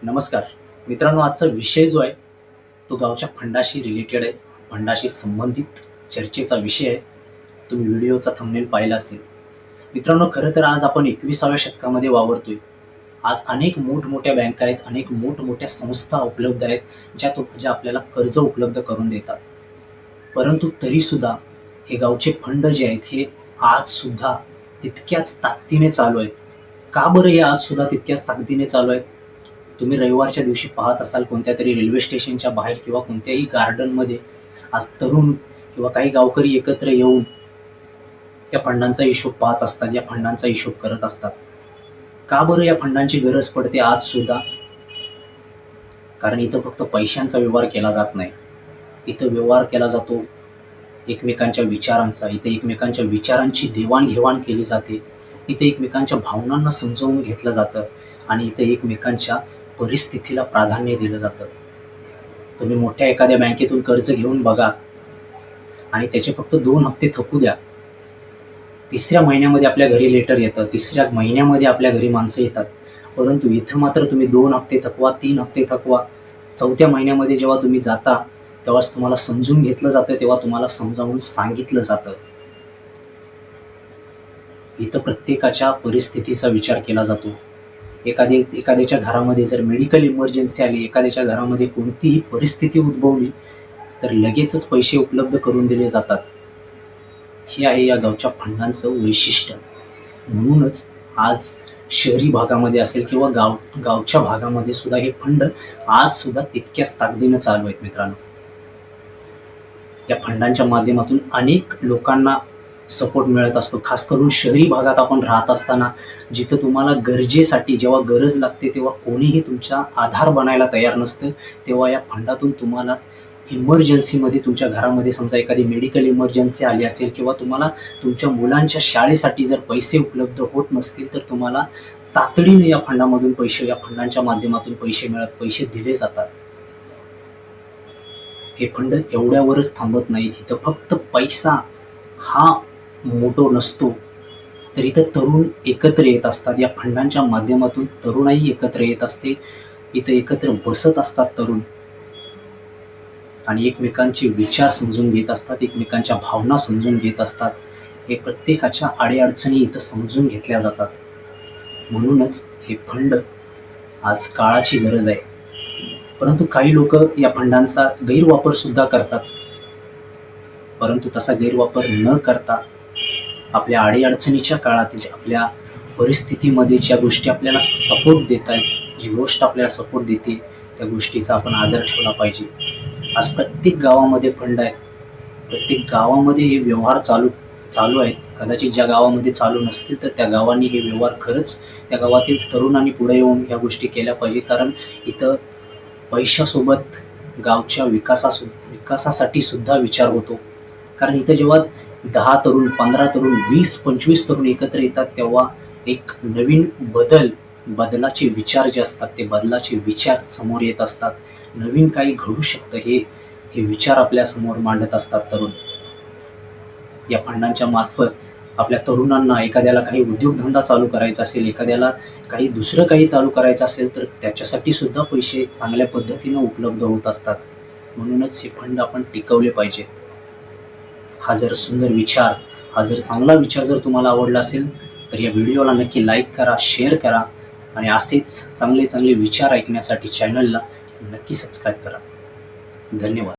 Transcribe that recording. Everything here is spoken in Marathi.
नमस्कार मित्रांनो, आजचा विषय जो आहे तो गावच्या फंडाशी रिलेटेड आहे. फंडाशी संबंधित चर्चेचा विषय आहे. तुम्ही व्हिडिओचा थंबनेल पाहिला असेल. मित्रांनो, खरं तर आज आपण 21व्या शतकामध्ये वावरतोय. आज अनेक मोठमोठ्या बँका आहेत, अनेक मोठमोठ्या संस्था उपलब्ध आहेत ज्या आपल्याला कर्ज उपलब्ध करून देतात. परंतु तरीसुद्धा हे गावचे फंड जे आहेत हे आजसुद्धा तितक्याच ताकदीने चालू आहेत. का बरं हे आजसुद्धा तितक्याच ताकदीने चालू आहेत? तुम्ही रविवारच्या दिवशी पाहत असाल कोणत्यातरी रेल्वे स्टेशनच्या बाहेर किंवा कोणत्याही गार्डनमध्ये आज तरुण किंवा काही गावकरी एकत्र येऊन या फंडांचा हिशोब पाहत असतात, या फंडांचा हिशोब करत असतात. का बरं या फंडांची गरज पडते आज सुद्धा? कारण इथं फक्त पैशांचा व्यवहार केला जात नाही. इथं व्यवहार केला जातो एकमेकांच्या विचारांचा. इथे एकमेकांच्या विचारांची देवाणघेवाण केली जाते. इथे एकमेकांच्या भावनांना समजावून घेतलं जातं आणि इथे एकमेकांच्या परिस्थितीला प्राधान्य दिलं जातं. तुम्ही मोठ्या एखाद्या बँकेतून कर्ज घेऊन बघा आणि त्याचे फक्त 2 हप्ते थकू द्या. 3ऱ्या महिन्यामध्ये आपल्या घरी लेटर येतं, 3ऱ्या महिन्यामध्ये आपल्या घरी माणसं येतात. परंतु इथं मात्र तुम्ही 2 हप्ते थकवा, 3 हप्ते थकवा, 4थ्या महिन्यामध्ये जेव्हा तुम्ही जाता तेव्हाच तुम्हाला समजून घेतलं जातं, तेव्हा तुम्हाला समजावून सांगितलं जातं. इथं प्रत्येकाच्या परिस्थितीचा विचार केला जातो. एखाद्याच्या घरामध्ये जर मेडिकल इमर्जन्सी आली, एखाद्याच्या घरामध्ये कोणतीही परिस्थिती उद्भवली तर लगेचच पैसे उपलब्ध करून दिले जातात. हे आहे या गावच्या फंडांचं वैशिष्ट्य. म्हणूनच आज शहरी भागामध्ये असेल किंवा गावच्या भागामध्ये सुद्धा हे फंड आज सुद्धा तितक्याच ताकदीनं चालू आहेत. मित्रांनो, या फंडांच्या माध्यमातून अनेक लोकांना सपोर्ट मिळत असतो. खास करून शहरी भागात आपण राहत असताना जिथं तुम्हाला गरजेसाठी जेव्हा गरज लागते तेव्हा कोणीही तुमचा आधार बनायला तयार नसतं, तेव्हा या फंडातून तुम्हाला इमर्जन्सीमध्ये तुमच्या घरामध्ये समजा एखादी मेडिकल इमर्जन्सी आली असेल किंवा तुम्हाला तुमच्या मुलांच्या शाळेसाठी जर पैसे उपलब्ध होत नसतील तर तुम्हाला तातडीने या फंडामधून पैसे, या फंडांच्या माध्यमातून पैसे दिले जातात. हे फंड एवढ्यावरच थांबत नाहीत. इथं फक्त पैसा हा मोठो नसतो, तर इथं तरुण एकत्र येत असतात. या फंडांच्या माध्यमातून तरुणाई एकत्र येत असते. इथं एकत्र बसत असतात तरुण आणि एकमेकांचे विचार समजून घेत असतात, एकमेकांच्या भावना समजून घेत असतात. हे प्रत्येकाच्या अडीअडचणी इथं समजून घेतल्या जातात. म्हणूनच हे फंड आज काळाची गरज आहे. परंतु काही लोक या फंडांचा गैरवापर सुद्धा करतात. परंतु तसा गैरवापर न करता आपल्या अडीअडचणीच्या काळात आपल्या परिस्थितीमध्ये ज्या गोष्टी आपल्याला सपोर्ट देत आहेत, जी गोष्ट आपल्याला सपोर्ट देते त्या गोष्टीचा आपण आदर ठेवला पाहिजे. आज प्रत्येक गावामध्ये फंड आहेत, प्रत्येक गावामध्ये हे व्यवहार चालू आहेत. कदाचित ज्या गावामध्ये चालू नसतील तर त्या गावांनी हे व्यवहार खरंच त्या गावातील तरुणांनी पुढे येऊन या गोष्टी केल्या पाहिजे. कारण इथं पैशासोबत गावच्या विकासासाठी सुद्धा विचार होतो. कारण इथं जेव्हा 10 तरुण, 15 तरुण, 20-25 तरुण एकत्र येतात तेव्हा एक नवीन बदलाचे विचार जे असतात ते बदलाचे विचार समोर येत असतात. नवीन काही घडू शकतं हे विचार आपल्या समोर मांडत असतात तरुण. या फंडांच्या मार्फत आपल्या तरुणांना एखाद्याला काही उद्योगधंदा चालू करायचा असेल, एखाद्याला काही दुसरं काही चालू करायचं असेल तर त्याच्यासाठी सुद्धा पैसे चांगल्या पद्धतीनं उपलब्ध होत असतात. म्हणूनच हे फंड आपण टिकवले पाहिजेत. हा जर सुंदर विचार, हा जर चांगला विचार जर तुम्हाला आवडला असेल तर या व्हिडिओला नक्की लाईक करा, शेअर करा आणि असेच चांगले चांगले विचार ऐकण्यासाठी चॅनलला नक्की सबस्क्राईब करा. धन्यवाद.